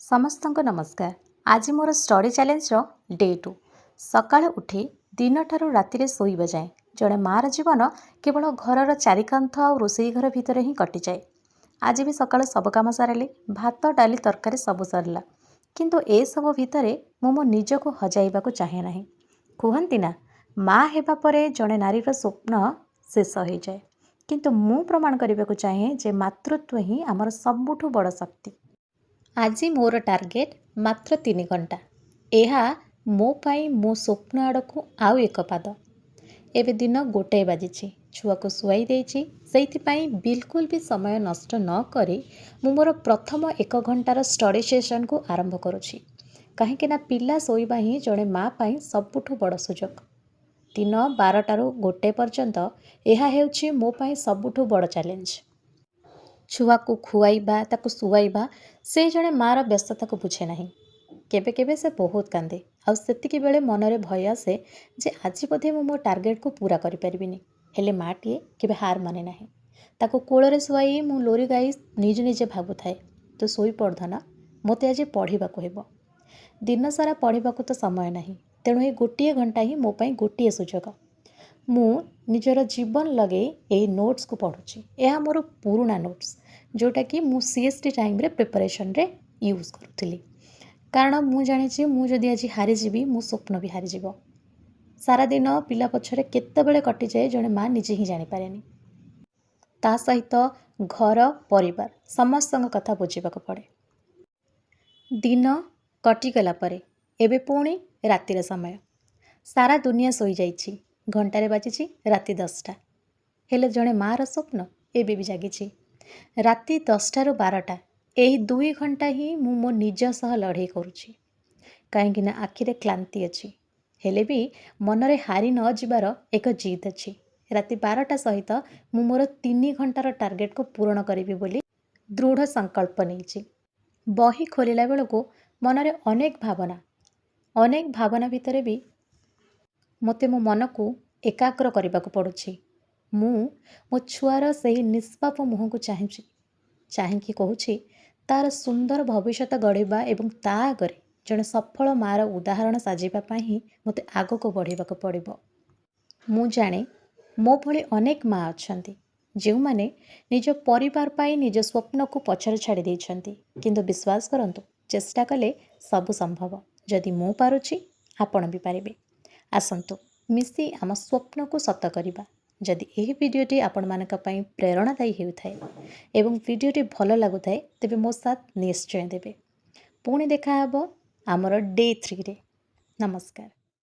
समस्त नमस्कार। आज मोर स्टडी चैलेंज डे 2। सकाळ उठी दिन ठारू राति शोइबा जाए जड़े मार जीवन केवल घर चारिकांथ और रोसई घर भितर ही कटि जाए। आज भी सकाळ सब काम सारे भात डाली तरकारी सब सरला, किंतु ए सब भितर मो निज को हजाइबा को चाहे नहीं। कहती ना माँ हेबा परे जड़े नारीर स्वप्न शेष हो जाए, किंतु मु प्रमाण करने को चाहे जे मातृत्व ही आमर सबुठु बड़ शक्ति। आज मोर टार्गेट मात्र 3 घंटा। यह मो पाई मो स्वप्न आड़ को आउ एक पाद। एवं दिन 1 बाजी छुआ को शुआई देछि, सेइथिपाई बिल्कुल भी समय नष्ट न करी मु मोर प्रथम 1 घंटार स्टडी सेशन को आरंभ करुछि। कहीं ना पिला शोइबा ही जड़े माँ पाई सबुठु बड़ सुजोग। दिन 12टारू 1 पर्यंत यह हेउछि मो पाई सबुठु बड़ चैलेंज। छुआ को खुआइबा ताको शुआइबा से जड़े मार व्यस्तता को बुझे नहीं। केबे केबे से बहुत कांदे आउ सेतिकी बेले मनरे भय आसे जे आज बोधे मो टार्गेट को पूरा करि परिबिनी। हेले माटीए केबे हार माने नाही। ताको कोଳରେ शुआई मु लोरी गाई निज निजे भाबु थाए, तो सोई पड़धना मते आज पढ़िबाको हेबो। दिन सारा पढ़िबाको तो समय नहीं, तेणु ए 1 घंटा ही मो पाई गोटिए सुजोग। मु निजर जीवन लगे यही नोट्स को पढ़ुची। यह मोर पुराना नोट्स जोटा कि मु सीएसटी टाइम रे प्रिपरेशन रे यूज करुଥିଲି। कारण मु जानी मु जदि आज हारीजी मो स्वप्न भी हारीजिव। सारा दिन पिला पछरे केतेबेले कटि जाए जड़े माँ निजे ही जानी पारेनी। ता सहित घर परिवार समस्त कथा बुझीबाक पड़े। दिन कटिगला परे एबे पुणी रातिर समय। सारा दुनिया सोई जाइछि। घंटारे बाजी राति 10टा। हेले जड़े मार स्वप्न एबे भी जागिछि। राति 10टारू 12टा यही 2 घंटा ही मु मो निज सह लड़ाई करुछि। कहीं आखिरे क्लांति अच्छी, हेले भी मनरे हारी न जिबार एक जिद अच्छी। राति 12टा सहित मु मोर 3 घंटार टार्गेट को पूर्ण करिबि बोली दृढ़ संकल्प नहीं। बही खोलिला बेलको मनरे अनेक भावना भितर भी मते मो मन को एकाग्र करने को पड़ुछि। मो छुआर सही निष्पाप मुह को चाहिए कहूँ तार सुंदर भविष्यत गढ़ा एवं ता आगे जड़े सफल मार उदाहरण साजिबा ही मते आग को बढ़ावा पड़ो। मु जाने मो भली अनेक माँ अच्छी जो माने निज परिवार पाई निज स्वप्न को पछरे छाड़ी देइछंती, किंतु विश्वास करंतु चेष्टा कले सबु संभव। जदि मु पारुछि आपण भी पारिबे। आसंतु मिसी आम स्वप्न को सत करिबा। जदि यह वीडियोटी आपण मानक पई प्रेरणादायी हेउथाए एवं वीडियोटी भल लागुथाए तेबे मो साथ निश्चय देबे। पुणी देखा हबो आमर डे 3 रे। नमस्कार।